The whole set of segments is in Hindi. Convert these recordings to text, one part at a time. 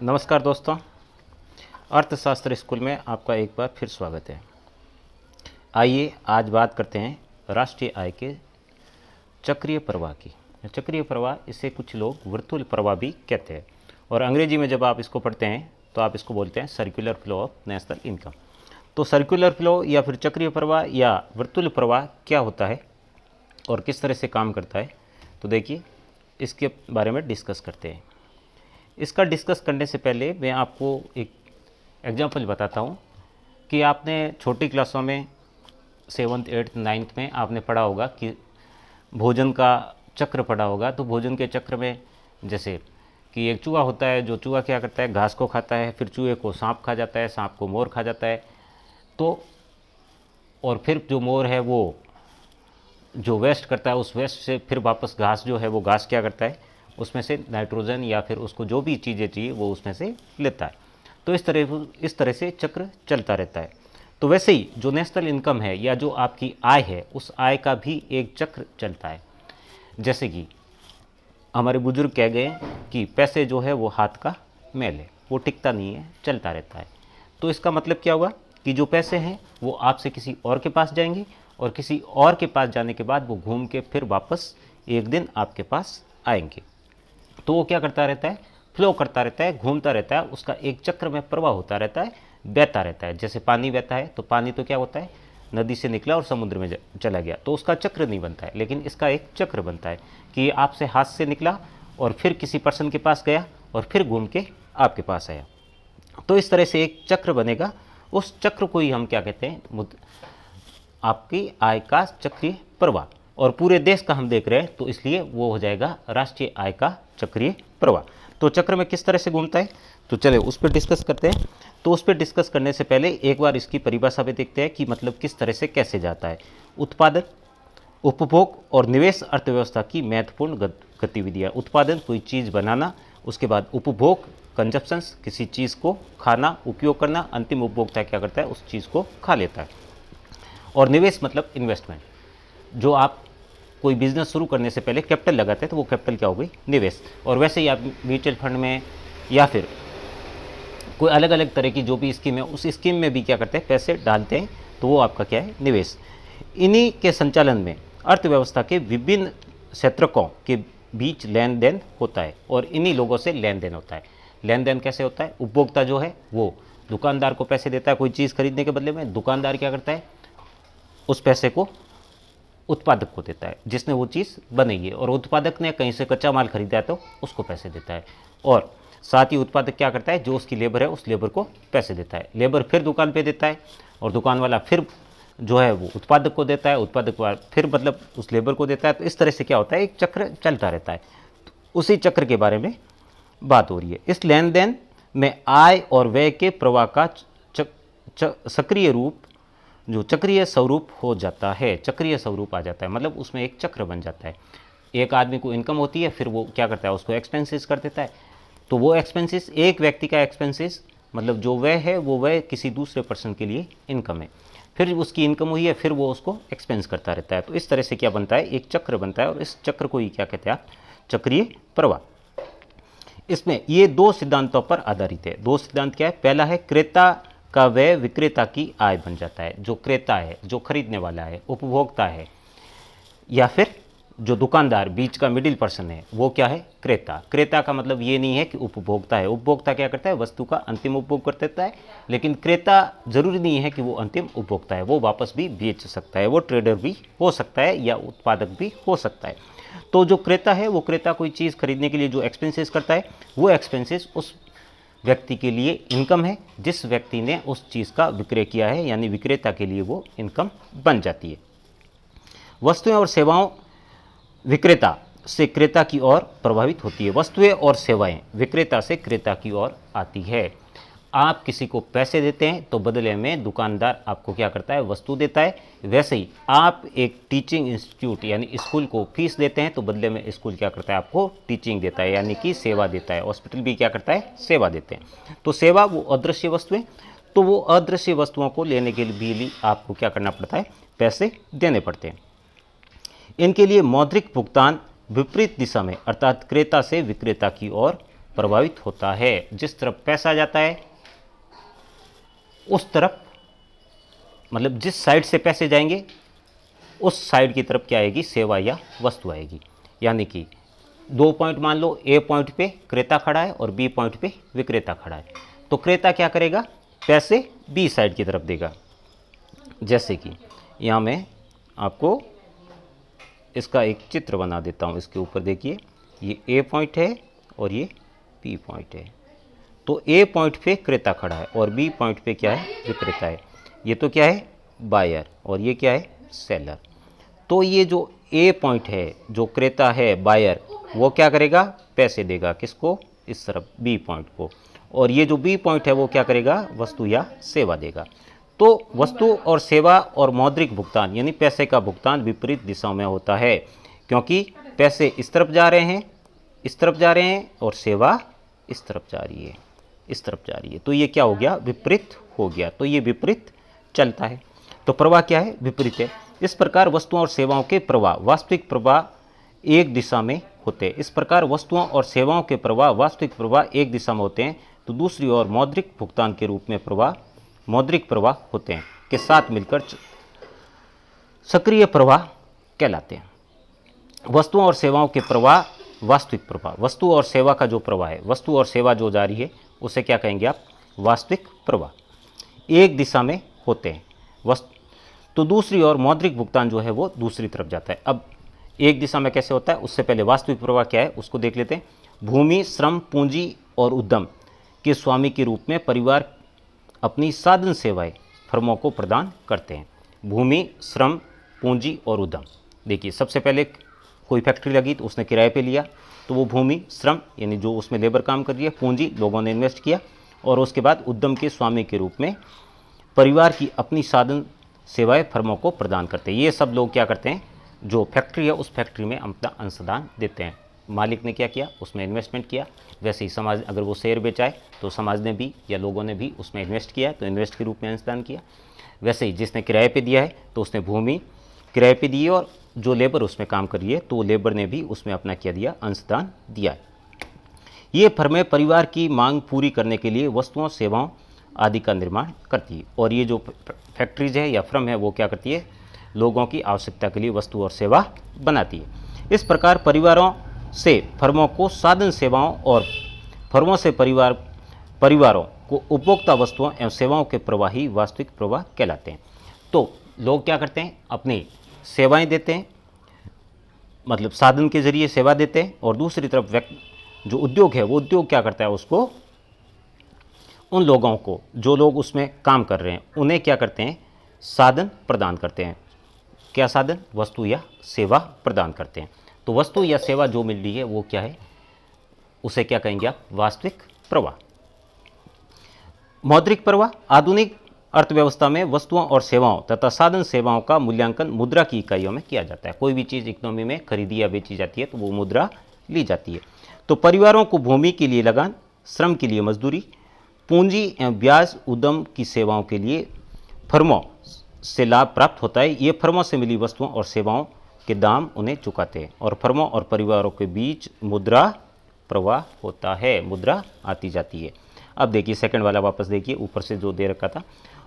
नमस्कार दोस्तों, अर्थशास्त्र स्कूल में आपका एक बार फिर स्वागत है। आइए आज बात करते हैं राष्ट्रीय आय के चक्रीय प्रवाह की। चक्रीय प्रवाह, इसे कुछ लोग वर्तुल प्रवाह भी कहते हैं और अंग्रेजी में जब आप इसको पढ़ते हैं तो आप इसको बोलते हैं circular flow of national income. तो सर्कुलर फ्लो या फिर चक्रीय प्रवाह या वर्तुल प्रवाह क्या होता है और किस तरह से काम करता है, तो देखिए इसके बारे में डिस्कस करते हैं। इसका डिस्कस करने से पहले मैं आपको एक एग्जांपल बताता हूँ कि आपने छोटी क्लासों में 7th 8th 9th में आपने पढ़ा होगा कि भोजन का चक्र पढ़ा होगा। तो भोजन के चक्र में जैसे कि एक चूहा होता है, जो चूहा क्या करता है, घास को खाता है, फिर चूहे को सांप खा जाता है, सांप को मोर खा जाता है। तो और फिर जो मोर है वो जो वेस्ट करता है, उस वेस्ट से फिर वापस घास जो है वो घास क्या करता है, उसमें से नाइट्रोजन या फिर उसको जो भी चीज़ें चाहिए वो उसमें से लेता है। तो इस तरह से चक्र चलता रहता है। तो वैसे ही जो नेशनल इनकम है या जो आपकी आय है, उस आय का भी एक चक्र चलता है। जैसे कि हमारे बुजुर्ग कह गए कि पैसे जो है वो हाथ का मैल है, वो टिकता नहीं है, चलता रहता है। तो इसका मतलब क्या हुआ कि जो पैसे हैं वो आपसे किसी और के पास जाएंगे और किसी और के पास जाने के बाद वो घूम के फिर वापस एक दिन आपके पास आएंगे। तो वो क्या करता रहता है, फ्लो करता रहता है, घूमता रहता है, उसका एक चक्र में प्रवाह होता रहता है, बहता रहता है। जैसे पानी बहता है तो पानी तो क्या होता है, नदी से निकला और समुद्र में चला गया, तो उसका चक्र नहीं बनता है, लेकिन इसका एक चक्र बनता है कि आपसे हाथ से निकला और फिर किसी पर्सन के पास गया और फिर घूम के आपके पास आया। तो इस तरह से एक चक्र बनेगा। उस चक्र को ही हम क्या कहते हैं, आपकी आय का चक्रीय प्रवाह। और पूरे देश का हम देख रहे हैं तो इसलिए वो हो जाएगा राष्ट्रीय आय का चक्रीय प्रवाह। तो चक्र में किस तरह से घूमता है, तो चले उस पर डिस्कस करते हैं। तो उस पर डिस्कस करने से पहले एक बार इसकी परिभाषा भी देखते हैं कि मतलब किस तरह से कैसे जाता है। उत्पादन, उपभोग और निवेश अर्थव्यवस्था की महत्वपूर्ण गतिविधियाँ। उत्पादन, कोई चीज़ बनाना, उसके बाद उपभोग, कंजप्शंस, किसी चीज़ को खाना, उपयोग करना, अंतिम उपभोक्ता क्या करता है, उस चीज़ को खा लेता है। और निवेश मतलब इन्वेस्टमेंट, जो आप कोई बिजनेस शुरू करने से पहले कैपिटल लगाते हैं तो वो कैपिटल क्या हो गई, निवेश। और वैसे ही आप म्यूचुअल फंड में या फिर कोई अलग अलग तरह की जो भी स्कीम है, उस स्कीम में भी क्या करते हैं, पैसे डालते हैं, तो वो आपका क्या है, निवेश। इन्हीं के संचालन में अर्थव्यवस्था के विभिन्न क्षेत्रकों के बीच लेन देन होता है और इन्हीं लोगों से लेन देन होता है। लेन देन कैसे होता है, उपभोक्ता जो है वो दुकानदार को पैसे देता है कोई चीज़ खरीदने के बदले में, दुकानदार क्या करता है, उस पैसे को उत्पादक को देता है जिसने वो चीज़ बनाई है, और उत्पादक ने कहीं से कच्चा माल खरीदा है तो उसको पैसे देता है। और साथ ही उत्पादक क्या करता है, जो उसकी लेबर है उस लेबर को पैसे देता है, लेबर फिर दुकान पे देता है और दुकान वाला फिर जो है वो उत्पादक को देता है, उत्पादक वाला फिर मतलब उस लेबर को देता है। तो इस तरह से क्या होता है, एक चक्र चलता रहता है। तो उसी चक्र के बारे में बात हो रही है। इस लेन देन में आय और व्यय के प्रवाह का सक्रिय रूप, जो चक्रीय स्वरूप हो जाता है, चक्रीय स्वरूप आ जाता है, मतलब उसमें एक चक्र बन जाता है। एक आदमी को इनकम होती है, फिर वो क्या करता है, उसको एक्सपेंसेस कर देता है। तो वो एक्सपेंसेस, एक व्यक्ति का एक्सपेंसेस मतलब जो व्यय है वो व्यय किसी दूसरे पर्सन के लिए इनकम है, फिर उसकी इनकम हुई है, फिर वो उसको एक्सपेंस करता रहता है। तो इस तरह से क्या बनता है, एक चक्र बनता है और इस चक्र को ही क्या कहते हैं आप, चक्रीय प्रवाह। इसमें ये दो सिद्धांतों पर आधारित है। दो सिद्धांत क्या है, पहला है क्रेता का व्यय विक्रेता की आय बन जाता है। जो क्रेता है, जो खरीदने वाला है, उपभोक्ता है, या फिर जो दुकानदार बीच का मिडिल पर्सन है, वो क्या है, क्रेता। क्रेता का मतलब ये नहीं है कि उपभोक्ता है, उपभोक्ता क्या करता है, वस्तु का अंतिम उपभोग कर देता है, लेकिन क्रेता जरूरी नहीं है कि वो अंतिम उपभोक्ता है, वो वापस भी बेच सकता है, वो ट्रेडर भी हो सकता है या उत्पादक भी हो सकता है। तो जो क्रेता है, वो क्रेता कोई चीज़ खरीदने के लिए जो एक्सपेंसेस करता है, वो एक्सपेंसेस उस व्यक्ति के लिए इनकम है जिस व्यक्ति ने उस चीज़ का विक्रय किया है, यानी विक्रेता के लिए वो इनकम बन जाती है। वस्तुएं और सेवाओं विक्रेता से क्रेता की ओर प्रभावित होती है। वस्तुएं और सेवाएं विक्रेता से क्रेता की ओर आती है। आप किसी को पैसे देते हैं तो बदले में दुकानदार आपको क्या करता है, वस्तु देता है। वैसे ही आप एक टीचिंग इंस्टीट्यूट यानी स्कूल को फीस देते हैं तो बदले में स्कूल क्या करता है, आपको टीचिंग देता है, यानी कि सेवा देता है। हॉस्पिटल भी क्या करता है, सेवा देते हैं। तो सेवा वो अदृश्य वस्तुएं, तो वो अदृश्य वस्तुओं को लेने के लिए आपको क्या करना पड़ता है, पैसे देने पड़ते हैं। इनके लिए मौद्रिक भुगतान विपरीत दिशा में अर्थात क्रेता से विक्रेता की ओर प्रभावित होता है। जिस तरफ पैसा जाता है उस तरफ, मतलब जिस साइड से पैसे जाएंगे उस साइड की तरफ क्या आएगी, सेवा या वस्तु आएगी। यानी कि 2 पॉइंट मान लो, ए पॉइंट पे क्रेता खड़ा है और बी पॉइंट पे विक्रेता खड़ा है, तो क्रेता क्या करेगा, पैसे बी साइड की तरफ देगा। जैसे कि यहाँ मैं आपको इसका एक चित्र बना देता हूँ। इसके ऊपर देखिए, ये ए पॉइंट है और ये बी पॉइंट है। तो ए पॉइंट पे क्रेता खड़ा है और बी पॉइंट पे क्या है, विक्रेता है। ये तो क्या है, बायर, और ये क्या है, सेलर। तो ये जो ए पॉइंट है, जो क्रेता है बायर, वो क्या करेगा, पैसे देगा किसको, इस तरफ बी पॉइंट को, और ये जो बी पॉइंट है वो क्या करेगा, वस्तु या सेवा देगा। तो वस्तु और सेवा और मौद्रिक भुगतान यानी पैसे का भुगतान विपरीत दिशाओं में होता है, क्योंकि पैसे इस तरफ जा रहे हैं, इस तरफ जा रहे हैं, और सेवा इस तरफ जा रही है, इस तरफ जा रही है। तो ये क्या हो गया, विपरीत हो गया। तो ये विपरीत चलता है। तो प्रवाह क्या है, विपरीत है। इस प्रकार वस्तुओं और सेवाओं के प्रवाह वास्तविक प्रवाह एक दिशा में होते हैं। इस प्रकार वस्तुओं और सेवाओं के प्रवाह वास्तविक प्रवाह एक दिशा में होते हैं, तो दूसरी ओर मौद्रिक भुगतान के रूप में प्रवाह मौद्रिक प्रवाह होते हैं, के साथ मिलकर सक्रिय प्रवाह कहलाते हैं। वस्तुओं और सेवाओं के प्रवाह वास्तविक प्रवाह, वस्तु और सेवा का जो प्रवाह है, वस्तु और सेवा जो जा रही है उसे क्या कहेंगे आप, वास्तविक प्रवाह, एक दिशा में होते हैं। तो दूसरी ओर मौद्रिक भुगतान जो है वो दूसरी तरफ जाता है। अब एक दिशा में कैसे होता है, उससे पहले वास्तविक प्रवाह क्या है उसको देख लेते हैं। भूमि, श्रम, पूंजी और उद्यम के स्वामी के रूप में परिवार अपनी साधन सेवाएं फर्मों को प्रदान करते हैं। भूमि, श्रम, पूंजी और उद्यम। देखिए, सबसे पहले कोई फैक्ट्री लगी तो उसने किराए पे लिया, तो वो भूमि, श्रम यानी जो उसमें लेबर काम कर रही है, पूंजी लोगों ने इन्वेस्ट किया, और उसके बाद उद्यम के स्वामी के रूप में परिवार की अपनी साधन सेवाएं फर्मों को प्रदान करते हैं। ये सब लोग क्या करते हैं, जो फैक्ट्री है उस फैक्ट्री में अपना अंशदान देते हैं। मालिक ने क्या किया, उसमें इन्वेस्टमेंट किया। वैसे ही समाज, अगर वो शेयर बेचाए तो समाज ने भी या लोगों ने भी उसमें इन्वेस्ट किया है, तो इन्वेस्ट के रूप में अंशदान किया। वैसे ही जिसने किराए पे दिया है तो उसने भूमि किराए पे दी है, और जो लेबर उसमें काम कर रही है तो लेबर ने भी उसमें अपना क्या दिया, अंशदान दिया है। ये फर्में परिवार की मांग पूरी करने के लिए वस्तुओं, सेवाओं आदि का निर्माण करती है, और ये जो फैक्ट्रीज है या फर्म है वो क्या करती है, लोगों की आवश्यकता के लिए वस्तु और सेवा बनाती है। इस प्रकार परिवारों से फर्मों को साधन सेवाओं और फर्मों से परिवारों को उपभोक्ता वस्तुओं एवं सेवाओं के प्रवाही वास्तविक प्रवाह कहलाते हैं। तो लोग क्या करते हैं, अपनी सेवाएं देते हैं, मतलब साधन के जरिए सेवा देते हैं, और दूसरी तरफ जो उद्योग है वो उद्योग क्या करता है, उसको उन लोगों को, जो लोग उसमें काम कर रहे हैं उन्हें क्या करते हैं, साधन प्रदान करते हैं। क्या साधन, वस्तु या सेवा प्रदान करते हैं। तो वस्तु या सेवा जो मिल रही है वो क्या है, उसे क्या कहेंगे आप, वास्तविक प्रवाह। मौद्रिक प्रवाह आधुनिक अर्थव्यवस्था में वस्तुओं और सेवाओं तथा साधन सेवाओं का मूल्यांकन मुद्रा की इकाइयों में किया जाता है। कोई भी चीज़ इकोनॉमी में खरीदी या बेची जाती है तो वो मुद्रा ली जाती है। तो परिवारों को भूमि के लिए लगान, श्रम के लिए मजदूरी, पूंजी एवं ब्याज, उद्यम की सेवाओं के लिए फर्मों से लाभ प्राप्त होता है। ये फर्मों से मिली वस्तुओं और सेवाओं के दाम उन्हें चुकाते हैं, और फर्मों और परिवारों के बीच मुद्रा प्रवाह होता है, मुद्रा आती जाती है। अब देखिए सेकंड वाला वापस देखिए, ऊपर से जो दे रखा था,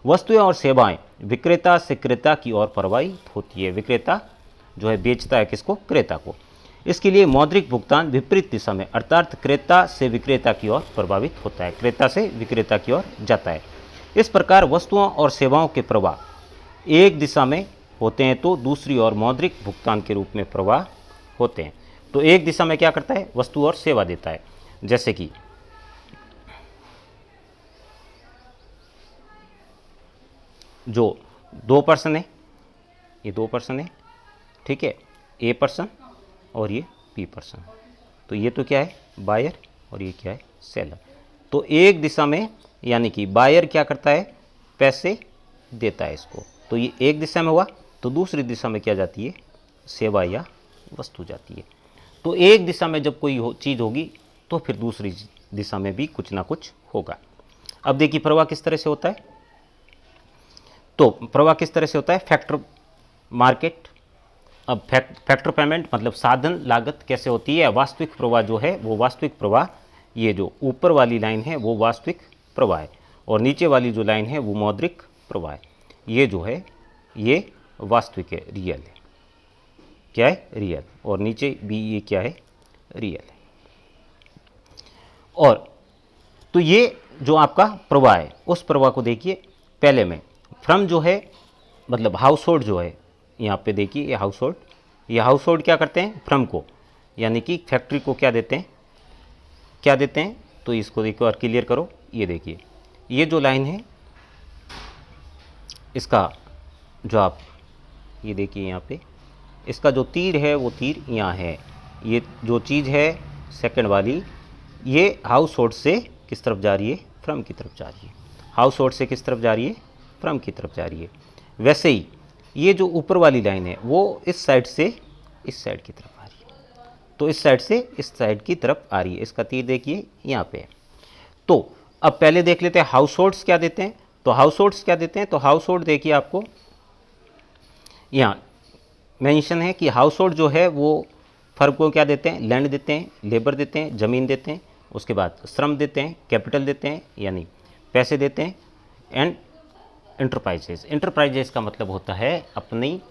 वस्तुएं और सेवाएं विक्रेता से क्रेता की ओर प्रवाहित होती है। विक्रेता जो है बेचता है किसको, क्रेता को। इसके लिए मौद्रिक भुगतान विपरीत दिशा में अर्थात क्रेता से विक्रेता की ओर प्रभावित होता है, क्रेता से विक्रेता की ओर जाता है। इस प्रकार वस्तुओं और सेवाओं के प्रवाह एक दिशा में होते हैं, तो दूसरी ओर मौद्रिक भुगतान के रूप में प्रवाह होते हैं। तो एक दिशा में क्या करता है, वस्तु और सेवा देता है। जैसे कि जो 2 पर्सन है, ये 2 पर्सन है, ठीक है, ए पर्सन और ये बी पर्सन। तो ये तो क्या है, बायर, और ये क्या है, सेलर। तो एक दिशा में यानी कि बायर क्या करता है, पैसे देता है इसको, तो ये एक दिशा में हुआ। तो दूसरी दिशा में क्या जाती है, सेवा या वस्तु जाती है। तो एक दिशा में जब कोई चीज़ होगी तो फिर दूसरी दिशा में भी कुछ ना कुछ होगा। अब देखिए प्रवाह किस तरह से होता है। तो प्रवाह किस तरह से होता है, फैक्टर मार्केट। अब फैक्टर पेमेंट मतलब साधन लागत कैसे होती है, वास्तविक प्रवाह जो है वो वास्तविक प्रवाह ये जो ऊपर वाली लाइन है वो वास्तविक प्रवाह है और नीचे वाली जो लाइन है वो मौद्रिक प्रवाह है। ये जो है ये वास्तविक है, रियल है। क्या है? रियल। और नीचे भी ये क्या है? रियल है। और तो ये जो आपका प्रवाह है उस प्रवाह को देखिए। पहले में फ्रम जो है मतलब हाउस होल्ड जो है, यहाँ पे देखिए ये हाउस होल्ड क्या करते हैं? फ्रम को यानी कि फैक्ट्री को क्या देते हैं? क्या देते हैं? तो इसको एक बार क्लियर करो। ये देखिए ये जो लाइन है इसका जो आप ये देखिए यहाँ पे इसका जो तीर है वो तीर यहाँ है। ये जो चीज़ है सेकंड वाली ये हाउस होल्ड से किस तरफ जा रही है? फ्रम की तरफ जा रही है। हाउस होल्ड से किस तरफ जा रही है? फ्रम की तरफ जा रही है। वैसे ही ये जो ऊपर वाली लाइन है वो इस साइड से इस साइड की तरफ आ रही है, तो इस साइड से इस साइड की तरफ आ रही है। इसका तीर देखिए यहाँ पे है। तो अब पहले देख लेते हैं हाउस होल्ड्स क्या देते हैं। तो हाउस होल्ड्स क्या देते हैं? तो हाउस होल्ड देखिए आपको यहाँ मेंशन है कि हाउस होल्ड जो है वो फर्म को क्या देते हैं? लैंड देते हैं, लेबर देते हैं, ज़मीन देते हैं, उसके बाद श्रम देते हैं, कैपिटल देते हैं यानी पैसे देते हैं, एंड इंटरप्राइजेस का मतलब होता है अपनी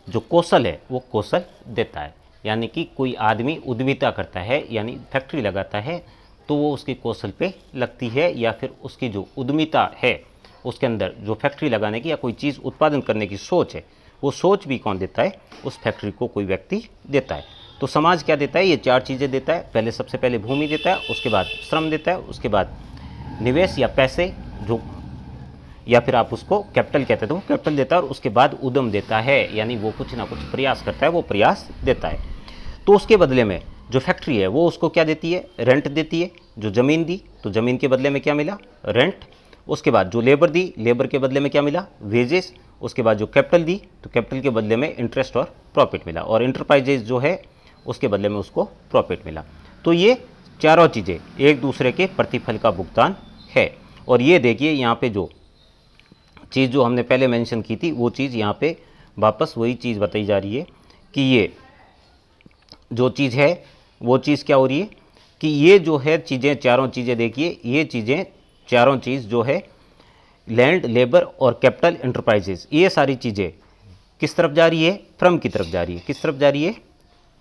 जो कौशल है वो कौशल देता है। यानी कि कोई आदमी उद्यमिता करता है यानी फैक्ट्री लगाता है तो वो उसके कौशल पे लगती है, या फिर उसकी जो उद्यमिता है उसके अंदर जो फैक्ट्री लगाने की या कोई चीज़ उत्पादन करने की सोच है वो सोच भी कौन देता है? उस फैक्ट्री को कोई व्यक्ति देता है। तो समाज क्या देता है? ये चार चीज़ें देता है। पहले सबसे पहले भूमि देता है, उसके बाद श्रम देता है, उसके बाद निवेश या पैसे जो या फिर आप उसको कैपिटल कहते हैं तो वो कैपिटल देता है, और उसके बाद उद्यम देता है यानी वो कुछ ना कुछ प्रयास करता है, वो प्रयास देता है। तो उसके बदले में जो फैक्ट्री है वो उसको क्या देती है? रेंट देती है। जो ज़मीन दी तो ज़मीन के बदले में क्या मिला? रेंट। उसके बाद जो लेबर दी, लेबर के बदले में क्या मिला? वेजेस। उसके बाद जो कैपिटल दी तो कैपिटल के बदले में इंटरेस्ट और प्रॉफिट मिला, और इंटरप्राइजेज जो है उसके बदले में उसको प्रॉफिट मिला। तो ये चारों चीज़ें एक दूसरे के प्रतिफल का भुगतान है। और ये देखिए यहाँ पे जो चीज़ जो हमने पहले मेंशन की थी वो चीज़ यहाँ पे वापस वही चीज़ बताई जा रही है कि ये जो चीज़ है वो चीज़ क्या हो रही है कि ये जो है चीज़ें चारों चीज़ें देखिए, ये चीज़ें चारों चीज़ जो है लैंड, लेबर और कैपिटल, इंटरप्राइजेज, ये सारी चीज़ें किस तरफ जा रही है? फ्रम की तरफ जा रही है। किस तरफ जा रही है?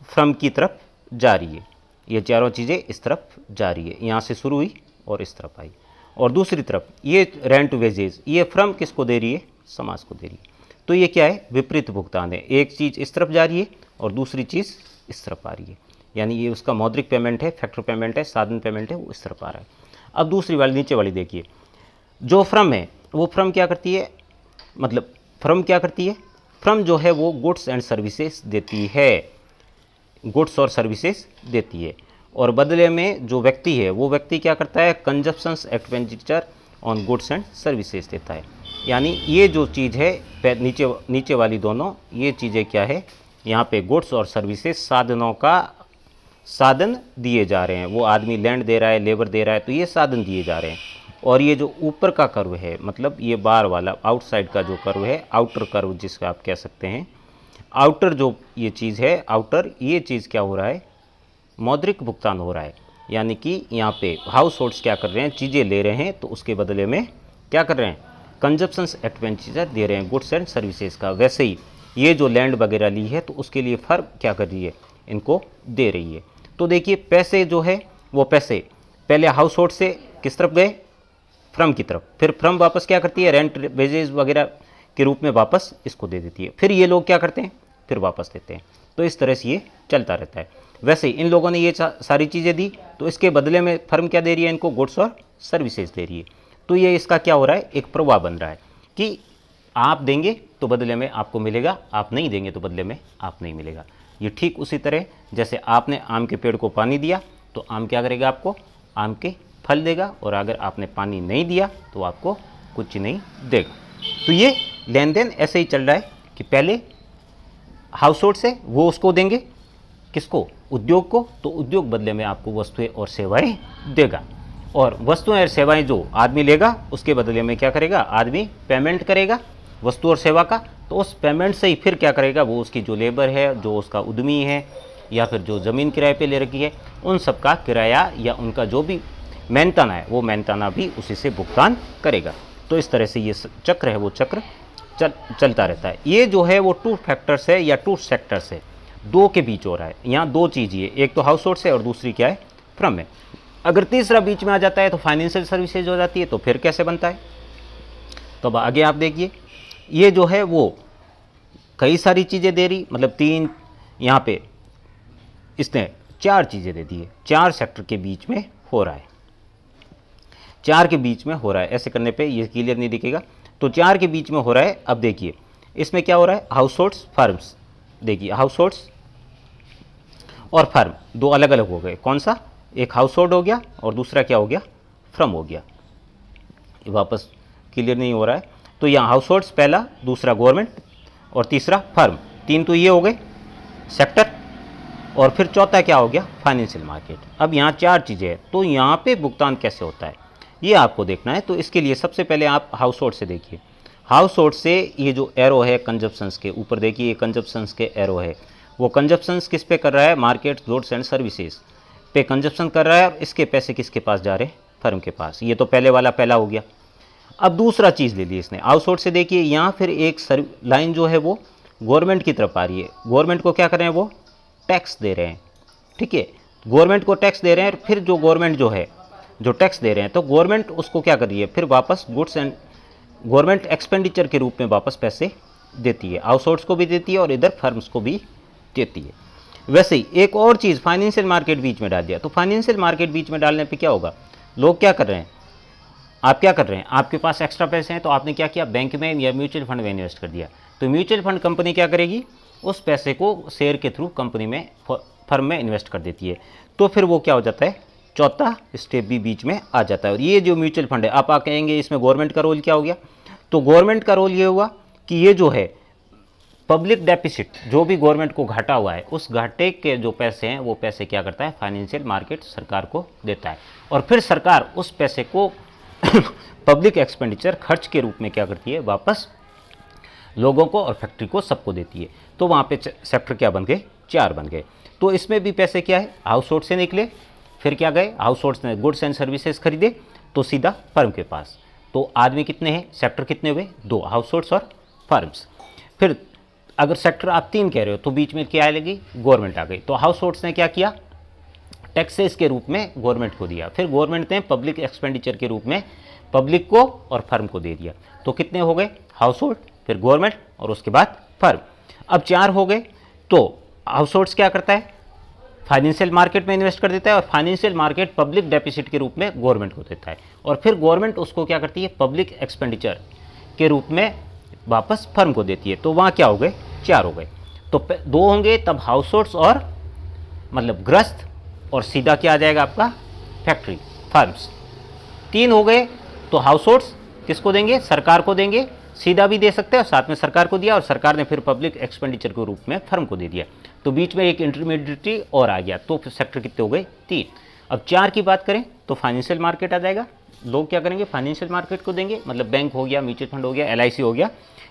फ्रम की तरफ जा रही है। ये चारों चीज़ें इस तरफ जा रही है, यहाँ से शुरू हुई और इस तरफ आई। और दूसरी तरफ ये रेंट, वेजेज, ये फ्रम किसको दे रही है? समाज को दे रही है। तो ये क्या है? विपरीत भुगतान है। एक चीज़ इस तरफ जा रही है और दूसरी चीज़ इस तरफ आ रही है, यानी ये उसका मौद्रिक पेमेंट है, फैक्टर पेमेंट है, साधन पेमेंट है, वो इस तरफ आ रहा है। अब दूसरी वाली नीचे वाली देखिए, जो फ्रम है वो फ्रम क्या करती है? मतलब फ्रम क्या करती है? फ्रम जो है वो गुड्स एंड सर्विसेज देती है, गुड्स और सर्विसेज देती है। और बदले में जो व्यक्ति है वो व्यक्ति क्या करता है? Consumptions expenditure on goods and services देता है। यानी ये जो चीज़ है नीचे वाली दोनों ये चीज़ें क्या है? यहाँ पे गुड्स और सर्विसेज साधनों का साधन दिए जा रहे हैं। वो आदमी लैंड दे रहा है, लेबर दे रहा है, तो ये साधन दिए जा रहे हैं। और ये जो ऊपर का कर्व है मतलब ये बार वाला आउटसाइड का जो कर्व है, आउटर कर्व जिसका आप कह सकते हैं, आउटर जो ये चीज़ है आउटर, ये चीज़ क्या हो रहा है? मौद्रिक भुगतान हो रहा है। यानी कि यहाँ पे हाउस होल्ड्स क्या कर रहे हैं? चीज़ें ले रहे हैं तो उसके बदले में क्या कर रहे हैं? कंजप्शंस एक्सपेंडिचर दे रहे हैं गुड्स एंड सर्विसेज का। वैसे ही ये जो लैंड वगैरह ली है तो उसके लिए फर्म क्या कर रही है? इनको दे रही है। तो देखिए पैसे जो है वो पैसे पहले हाउस होल्ड से किस तरफ गए? फ्रम की तरफ। फिर फ्रम वापस क्या करती है? रेंट, वेजेज वगैरह के रूप में वापस इसको दे देती है। फिर ये लोग क्या करते हैं? फिर वापस देते हैं। तो इस तरह से ये चलता रहता है। वैसे इन लोगों ने ये सारी चीज़ें दी तो इसके बदले में फर्म क्या दे रही है? इनको गुड्स और सर्विसेज दे रही है। तो ये इसका क्या हो रहा है? एक प्रवाह बन रहा है कि आप देंगे तो बदले में आपको मिलेगा, आप नहीं देंगे तो बदले में आप नहीं मिलेगा। ये ठीक उसी तरह जैसे आपने आम के पेड़ को पानी दिया तो आम क्या करेगा? आपको आम के फल देगा, और अगर आपने पानी नहीं दिया तो आपको कुछ नहीं देगा। तो ये लेन देन ऐसे ही चल रहा है कि पहले हाउस होल्ड से वो उसको देंगे, किसको? उद्योग को, तो उद्योग बदले में आपको वस्तुएं और सेवाएं देगा, और वस्तुएं और सेवाएं जो आदमी लेगा उसके बदले में क्या करेगा? आदमी पेमेंट करेगा वस्तु और सेवा का। तो उस पेमेंट से ही फिर क्या करेगा? वो उसकी जो लेबर है, जो उसका उद्यमी है या फिर जो ज़मीन किराए पे ले रखी है उन सब का किराया या उनका जो भी मेहनताना है वो मेहनताना भी उसी से भुगतान करेगा। तो इस तरह से ये चक्र है वो चक्र चलता रहता है। ये जो है वो टू फैक्टर्स है या टू सेक्टर्स है, दो के बीच हो रहा है। यहाँ दो चीज़ ही है, एक तो हाउस होल्ड है और दूसरी क्या है, फर्म है। अगर तीसरा बीच में आ जाता है तो फाइनेंशियल सर्विसेज हो जाती है। तो फिर कैसे बनता है, तो अब आगे आप देखिए, ये जो है वो कई सारी चीज़ें दे रही, मतलब तीन यहाँ पे इसने चार चीज़ें दे दी है, चार सेक्टर के बीच में हो रहा है, चार के बीच में हो रहा है। ऐसे करने पे ये क्लियर नहीं दिखेगा, तो चार के बीच में हो रहा है। अब देखिए इसमें क्या हो रहा है, हाउस होल्ड्स फर्म्स। देखिए हाउस होल्ड्स और फर्म दो अलग अलग हो गए। कौन सा, एक हाउस होल्ड हो गया और दूसरा क्या हो गया, फर्म हो गया। वापस क्लियर नहीं हो रहा है, तो यहाँ हाउस होल्ड्स पहला, दूसरा गवर्नमेंट और तीसरा फर्म, तीन तो ये हो गए सेक्टर, और फिर चौथा क्या हो गया, फाइनेंशियल मार्केट। अब यहाँ चार चीज़ें हैं, तो यहाँ पे भुगतान कैसे होता है ये आपको देखना है। तो इसके लिए सबसे पहले आप हाउस होल्ड से देखिए। हाउस होल्ड से ये जो एरो है कंजप्शंस के ऊपर देखिए, ये कंजप्शंस के एरो है, वो कंजप्शंस किस पे कर रहा है, मार्केट गुड्स एंड सर्विसेज पे कंजप्शन कर रहा है। और इसके पैसे किसके पास जा रहे हैं, फर्म के पास। ये तो पहले वाला पहला हो गया। अब दूसरा चीज़ ले ली इसने हाउस होल्ड से। देखिए यहाँ फिर एक लाइन जो है वो गवर्नमेंट की तरफ आ रही है। गवर्नमेंट को क्या कर रहे हैं, वो टैक्स दे रहे हैं, ठीक है, गवर्नमेंट को टैक्स दे रहे हैं। फिर जो गवर्नमेंट जो है जो टैक्स दे रहे हैं, तो गवर्नमेंट उसको क्या कर रही है, फिर वापस गुड्स एंड गवर्नमेंट एक्सपेंडिचर के रूप में वापस पैसे देती है, हाउस होल्ड्स को भी देती है और इधर फर्म्स को भी देती है। वैसे ही एक और चीज़, फाइनेंशियल मार्केट बीच में डाल दिया। तो फाइनेंशियल मार्केट बीच में डालने पे क्या होगा, लोग क्या कर रहे हैं, आप क्या कर रहे हैं, आपके पास एक्स्ट्रा पैसे हैं तो आपने क्या किया, बैंक में या म्यूचुअल फंड में इन्वेस्ट कर दिया। तो म्यूचुअल फंड कंपनी क्या करेगी, उस पैसे को शेयर के थ्रू कंपनी में, फर्म में इन्वेस्ट कर देती है। तो फिर वो क्या हो जाता है, चौथा स्टेप भी बीच में आ जाता है। और ये जो म्यूचुअल फंड है, आप कहेंगे इसमें गवर्नमेंट का रोल क्या हो गया, तो गवर्नमेंट का रोल ये हुआ कि ये जो है पब्लिक डेफिसिट, जो भी गवर्नमेंट को घाटा हुआ है, उस घाटे के जो पैसे हैं वो पैसे क्या करता है, फाइनेंशियल मार्केट सरकार को देता है। और फिर सरकार उस पैसे को पब्लिक एक्सपेंडिचर, खर्च के रूप में क्या करती है, वापस लोगों को और फैक्ट्री को सबको देती है। तो वहाँ पे सेक्टर क्या बन गए, चार बन गए। तो इसमें भी पैसे क्या है, हाउस होल्ड से निकले, फिर क्या गए, हाउस होल्ड्स ने गुड्स एंड सर्विसेज खरीदे तो सीधा फर्म के पास। तो आदमी कितने हैं, सेक्टर कितने हुए, दो, हाउस होल्ड्स और फर्म्स। फिर अगर सेक्टर आप तीन कह रहे हो तो बीच में क्या आएगी, गवर्नमेंट आ गई। तो हाउस होल्ड्स ने क्या किया, टैक्सेस के रूप में गवर्नमेंट को दिया, फिर गवर्नमेंट ने पब्लिक एक्सपेंडिचर के रूप में पब्लिक को और फर्म को दे दिया। तो कितने हो गए, हाउस होल्ड, फिर गवर्नमेंट और उसके बाद फर्म। अब चार हो गए। तो हाउस होल्ड्स क्या करता है, फाइनेंशियल मार्केट में इन्वेस्ट कर देता है और फाइनेंशियल मार्केट पब्लिक डेफिसिट के रूप में गवर्नमेंट को देता है। और फिर गवर्नमेंट उसको क्या करती है, पब्लिक एक्सपेंडिचर के रूप में वापस फर्म को देती है। तो वहाँ क्या हो गए, चार हो गए। तो दो होंगे तब हाउस होल्ड्स और मतलब गृहस्थ, और सीधा क्या आ जाएगा आपका, फैक्ट्री, फर्म्स। तीन हो गए तो हाउस होल्ड्स किसको देंगे, सरकार को देंगे, सीधा भी दे सकते हैं और साथ में सरकार को दिया, और सरकार ने फिर पब्लिक एक्सपेंडिचर के रूप में फर्म को दे दिया। तो बीच में एक इंटरमीडिएटरी और आ गया। तो फिर सेक्टर कितने हो गए, तीन। अब चार की बात करें तो फाइनेंशियल मार्केट आ जाएगा। लोग क्या करेंगे, फाइनेंशियल मार्केट को देंगे, मतलब बैंक हो गया, म्यूचुअल फंड हो गया, LIC हो गया,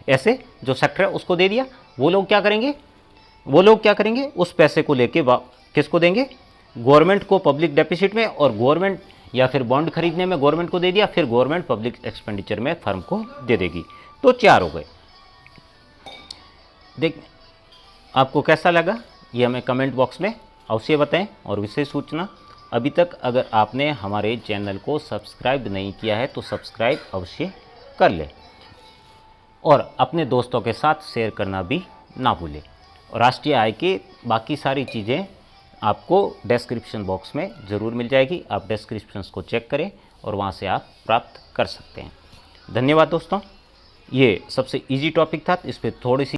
ऐसे जो सेक्टर है उसको दे दिया। वो लोग क्या करेंगे, उस पैसे को लेके किसको देंगे, गवर्नमेंट को पब्लिक डेफिसिट में, और गवर्नमेंट या फिर बॉन्ड खरीदने में गवर्नमेंट को दे दिया, फिर गवर्नमेंट पब्लिक एक्सपेंडिचर में फर्म को दे देगी। तो चार हो गए। देख आपको कैसा लगा ये हमें कमेंट बॉक्स में अवश्य बताएं। और विशेष सूचना, अभी तक अगर आपने हमारे चैनल को सब्सक्राइब नहीं किया है तो सब्सक्राइब अवश्य कर लें और अपने दोस्तों के साथ शेयर करना भी ना भूलें। और राष्ट्रीय आय की बाकी सारी चीज़ें आपको डिस्क्रिप्शन बॉक्स में ज़रूर मिल जाएगी। आप डिस्क्रिप्शंस को चेक करें और वहाँ से आप प्राप्त कर सकते हैं। धन्यवाद दोस्तों। ये सबसे इजी टॉपिक था, इस पर थोड़ी सी